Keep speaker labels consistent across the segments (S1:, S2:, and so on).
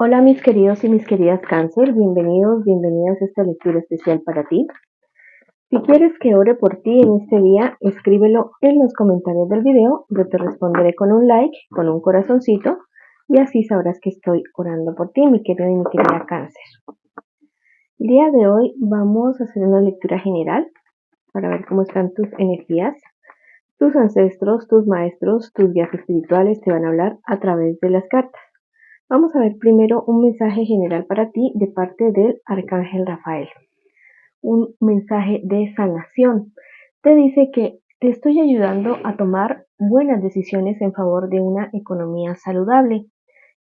S1: Hola mis queridos y mis queridas cáncer, bienvenidos, bienvenidas a esta lectura especial para ti. Si quieres que ore por ti en este día, escríbelo en los comentarios del video, yo te responderé con un like, con un corazoncito y así sabrás que estoy orando por ti, mi querido y mi querida cáncer. El día de hoy vamos a hacer una lectura general para ver cómo están tus energías. Tus ancestros, tus maestros, tus guías espirituales te van a hablar a través de las cartas. Vamos a ver primero un mensaje general para ti de parte del Arcángel Rafael. Un mensaje de sanación. Te dice que te estoy ayudando a tomar buenas decisiones en favor de una economía saludable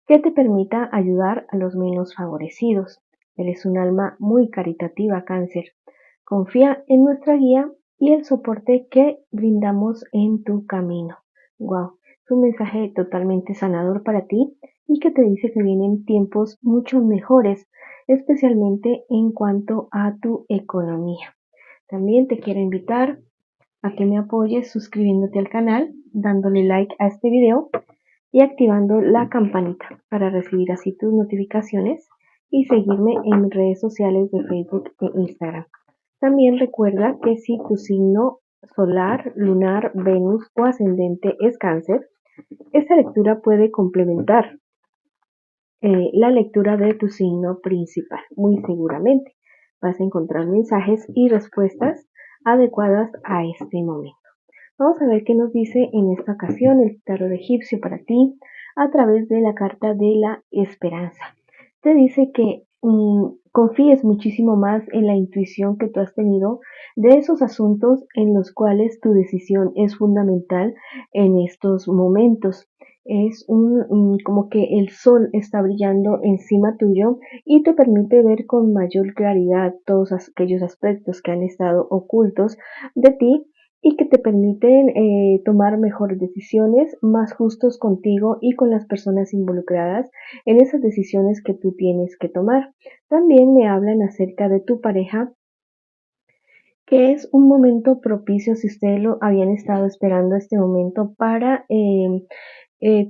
S1: que te permita ayudar a los menos favorecidos. Eres un alma muy caritativa, Cáncer. Confía en nuestra guía y el soporte que brindamos en tu camino. Wow, es un mensaje totalmente sanador para ti y que te dice que vienen tiempos mucho mejores, especialmente en cuanto a tu economía. También te quiero invitar a que me apoyes suscribiéndote al canal, dándole like a este video y activando la campanita para recibir así tus notificaciones y seguirme en mis redes sociales de Facebook e Instagram. También recuerda que si tu signo solar, lunar, Venus o ascendente es Cáncer, esta lectura puede complementar la lectura de tu signo principal. Muy seguramente vas a encontrar mensajes y respuestas adecuadas a este momento. Vamos a ver qué nos dice en esta ocasión el tarot egipcio para ti a través de la carta de la esperanza. Te dice que confíes muchísimo más en la intuición que tú has tenido de esos asuntos en los cuales tu decisión es fundamental en estos momentos. Es como que el sol está brillando encima tuyo y te permite ver con mayor claridad todos aquellos aspectos que han estado ocultos de ti y que te permiten tomar mejores decisiones, más justos contigo y con las personas involucradas en esas decisiones que tú tienes que tomar. También me hablan acerca de tu pareja, que es un momento propicio si ustedes lo habían estado esperando este momento para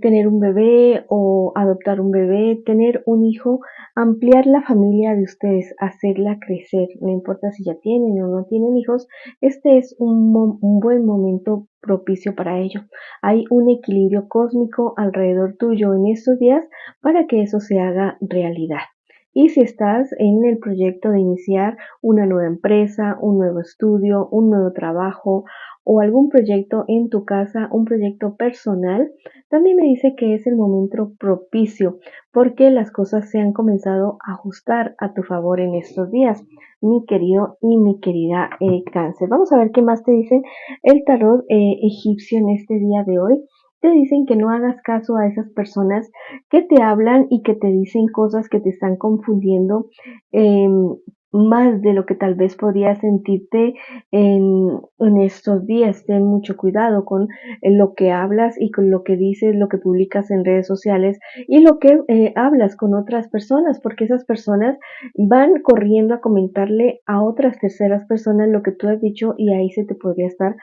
S1: tener un bebé o adoptar un bebé, tener un hijo, ampliar la familia de ustedes, hacerla crecer, no importa si ya tienen o no tienen hijos, este es un buen momento propicio para ello. Hay un equilibrio cósmico alrededor tuyo en estos días para que eso se haga realidad. Y si estás en el proyecto de iniciar una nueva empresa, un nuevo estudio, un nuevo trabajo o algún proyecto en tu casa, un proyecto personal, también me dice que es el momento propicio porque las cosas se han comenzado a ajustar a tu favor en estos días, mi querido y mi querida Cáncer. Vamos a ver qué más te dice el tarot egipcio en este día de hoy. Te dicen que no hagas caso a esas personas que te hablan y que te dicen cosas que te están confundiendo eh, más de lo que tal vez podrías sentirte en estos días. Ten mucho cuidado con lo que hablas y con lo que dices, lo que publicas en redes sociales y lo que hablas con otras personas, porque esas personas van corriendo a comentarle a otras terceras personas lo que tú has dicho y ahí se te podría estar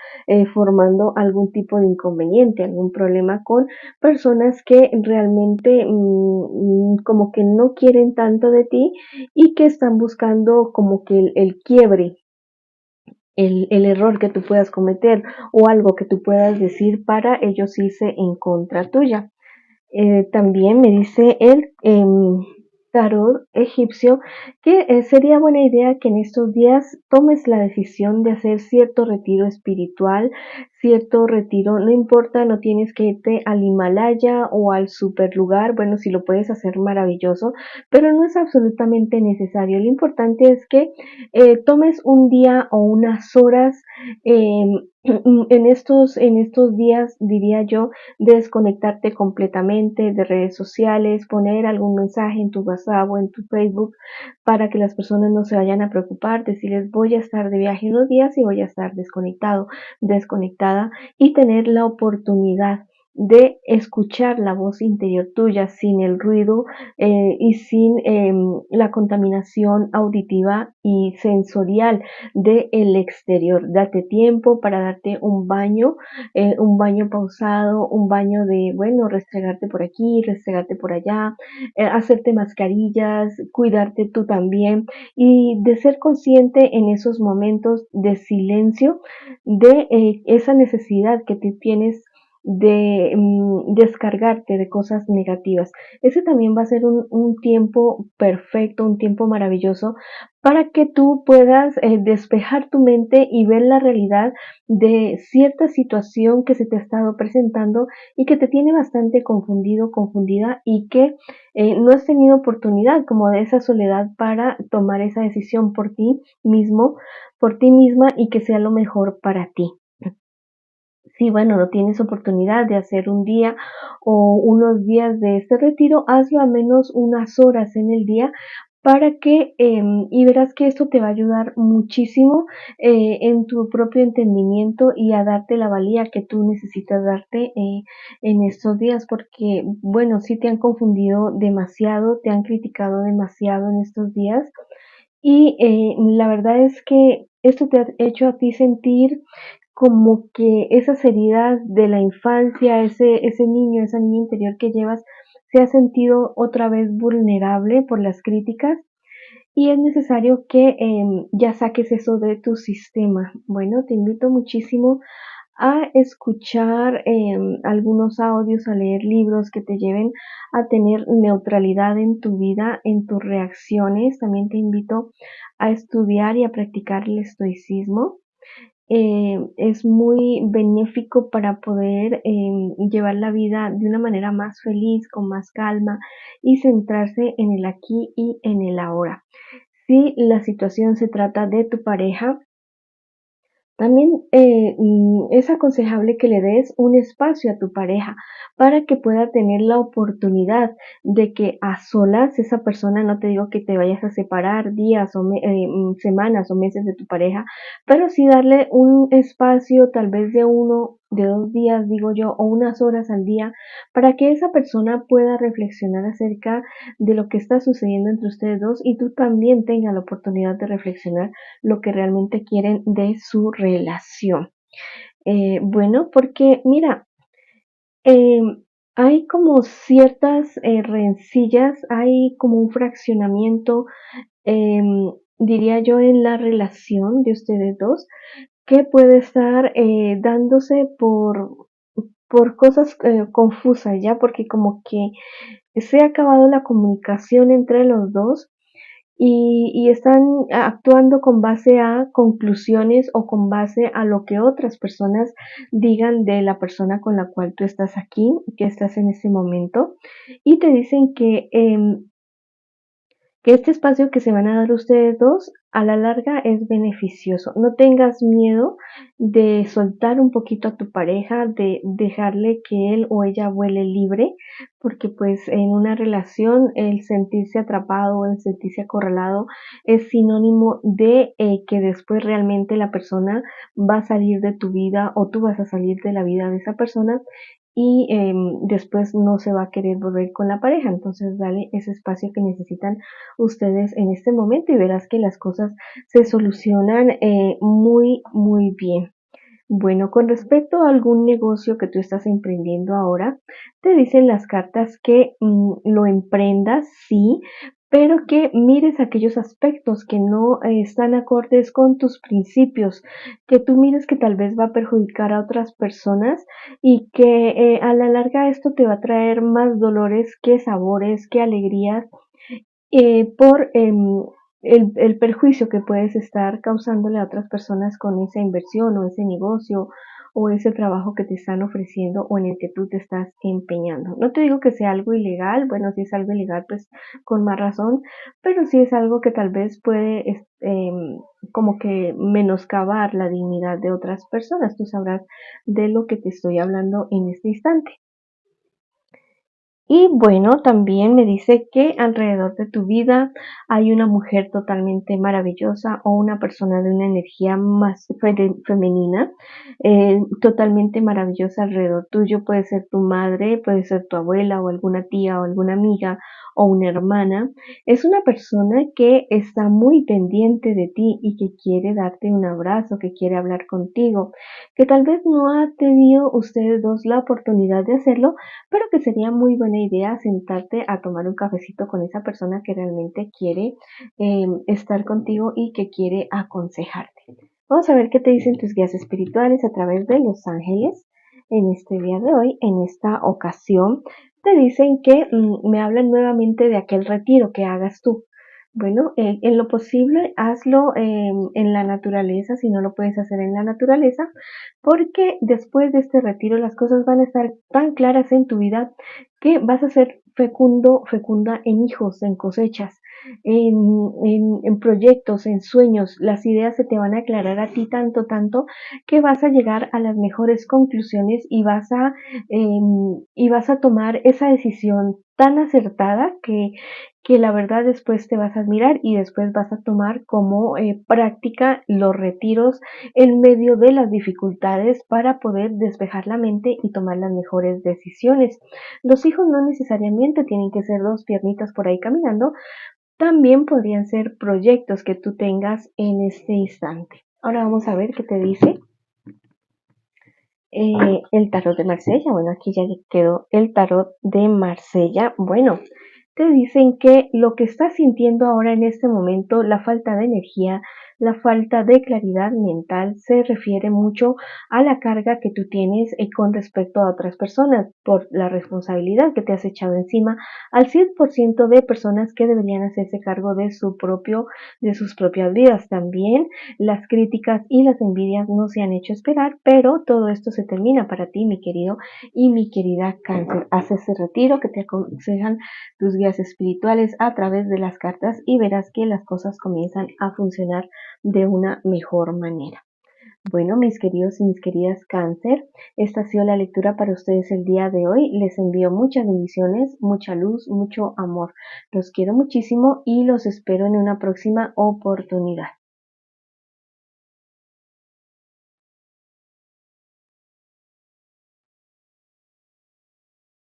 S1: formando algún tipo de inconveniente, algún problema con personas que realmente como que no quieren tanto de ti y que están buscando como que el quiebre, el error que tú puedas cometer o algo que tú puedas decir para ellos irse en contra tuya. También me dice el tarot egipcio que sería buena idea que en estos días tomes la decisión de hacer cierto retiro espiritual, cierto retiro, no importa, no tienes que irte al Himalaya o al super lugar, bueno, si lo puedes hacer maravilloso, pero no es absolutamente necesario. Lo importante es que tomes un día o unas horas eh, en estos días, diría yo, desconectarte completamente de redes sociales, poner algún mensaje en tu WhatsApp o en tu Facebook para que las personas no se vayan a preocupar, decirles voy a estar de viaje unos días y voy a estar desconectado, desconectada y tener la oportunidad de escuchar la voz interior tuya sin el ruido y sin la contaminación auditiva y sensorial del exterior. Date tiempo para darte un baño pausado, un baño de, bueno, restregarte por aquí, restregarte por allá, hacerte mascarillas, cuidarte tú también y de ser consciente en esos momentos de silencio de esa necesidad que tú tienes de descargarte de cosas negativas. Ese también va a ser un tiempo perfecto, un tiempo maravilloso para que tú puedas despejar tu mente y ver la realidad de cierta situación que se te ha estado presentando y que te tiene bastante confundido, confundida y que no has tenido oportunidad como de esa soledad para tomar esa decisión por ti mismo, por ti misma y que sea lo mejor para ti. Si, bueno, no tienes oportunidad de hacer un día o unos días de este retiro, hazlo al menos unas horas en el día para que, y verás que esto te va a ayudar muchísimo en tu propio entendimiento y a darte la valía que tú necesitas darte en estos días, porque, bueno, sí te han confundido demasiado, te han criticado demasiado en estos días y la verdad es que esto te ha hecho a ti sentir como que esas heridas de la infancia, ese niño, esa niña interior que llevas, se ha sentido otra vez vulnerable por las críticas y es necesario que ya saques eso de tu sistema. Bueno, te invito muchísimo a escuchar algunos audios, a leer libros que te lleven a tener neutralidad en tu vida, en tus reacciones. También te invito a estudiar y a practicar el estoicismo. Es muy benéfico para poder llevar la vida de una manera más feliz, con más calma y centrarse en el aquí y en el ahora. Si la situación se trata de tu pareja, también es aconsejable que le des un espacio a tu pareja para que pueda tener la oportunidad de que a solas esa persona, no te digo que te vayas a separar días o semanas o meses de tu pareja, pero sí darle un espacio tal vez de 1, de 2 días, digo yo, o unas horas al día para que esa persona pueda reflexionar acerca de lo que está sucediendo entre ustedes dos y tú también tengas la oportunidad de reflexionar lo que realmente quieren de su relación. Bueno, porque mira, eh, hay como ciertas rencillas, hay como un fraccionamiento, diría yo, en la relación de ustedes dos, que puede estar dándose por cosas confusas, ¿ya? Porque como que se ha acabado la comunicación entre los dos y están actuando con base a conclusiones o con base a lo que otras personas digan de la persona con la cual tú estás aquí, que estás en ese momento, y te dicen que este espacio que se van a dar ustedes dos a la larga es beneficioso. No tengas miedo de soltar un poquito a tu pareja, de dejarle que él o ella vuele libre, porque pues en una relación el sentirse atrapado, el sentirse acorralado es sinónimo de que después realmente la persona va a salir de tu vida o tú vas a salir de la vida de esa persona y después no se va a querer volver con la pareja. Entonces dale ese espacio que necesitan ustedes en este momento y verás que las cosas se solucionan muy bien. Bueno, con respecto a algún negocio que tú estás emprendiendo ahora, te dicen las cartas que lo emprendas, sí, pero que mires aquellos aspectos que no están acordes con tus principios, que tú mires que tal vez va a perjudicar a otras personas y que a la larga esto te va a traer más dolores que sabores, que alegrías por el perjuicio que puedes estar causándole a otras personas con esa inversión o ese negocio o ese trabajo que te están ofreciendo o en el que tú te estás empeñando. No te digo que sea algo ilegal, bueno, si es algo ilegal, pues con más razón, pero sí es algo que tal vez puede como que menoscabar la dignidad de otras personas. Tú sabrás de lo que te estoy hablando en este instante. Y bueno, también me dice que alrededor de tu vida hay una mujer totalmente maravillosa o una persona de una energía más femenina, totalmente maravillosa alrededor tuyo. Puede ser tu madre, puede ser tu abuela o alguna tía o alguna amiga o una hermana. Es una persona que está muy pendiente de ti y que quiere darte un abrazo, que quiere hablar contigo, que tal vez no ha tenido ustedes dos la oportunidad de hacerlo, pero que sería muy buena idea sentarte a tomar un cafecito con esa persona que realmente quiere estar contigo y que quiere aconsejarte. Vamos a ver qué te dicen tus guías espirituales a través de los ángeles en este día de hoy. En esta ocasión te dicen que me hablan nuevamente de aquel retiro que hagas tú. Bueno, en lo posible hazlo en la naturaleza, si no lo puedes hacer en la naturaleza, porque después de este retiro las cosas van a estar tan claras en tu vida que vas a ser fecunda en hijos, en cosechas, en proyectos, en sueños. Las ideas se te van a aclarar a ti tanto que vas a llegar a las mejores conclusiones y vas a tomar esa decisión tan acertada que la verdad después te vas a admirar y después vas a tomar como práctica los retiros en medio de las dificultades para poder despejar la mente y tomar las mejores decisiones. Los hijos no necesariamente tienen que ser dos piernitas por ahí caminando, también podrían ser proyectos que tú tengas en este instante. Ahora vamos a ver qué te dice el tarot de Marsella. Bueno, aquí ya quedó el tarot de Marsella. Bueno, te dicen que lo que estás sintiendo ahora en este momento, la falta de energía, la falta de claridad mental, se refiere mucho a la carga que tú tienes con respecto a otras personas por la responsabilidad que te has echado encima al 100% de personas que deberían hacerse cargo de de sus propias vidas. También las críticas y las envidias no se han hecho esperar, pero todo esto se termina para ti, mi querido y mi querida Cáncer. Haz ese retiro que te aconsejan tus guías espirituales a través de las cartas y verás que las cosas comienzan a funcionar de una mejor manera. Bueno, mis queridos y mis queridas Cáncer, esta ha sido la lectura para ustedes el día de hoy. Les envío muchas bendiciones, mucha luz, mucho amor. Los quiero muchísimo y los espero en una próxima oportunidad.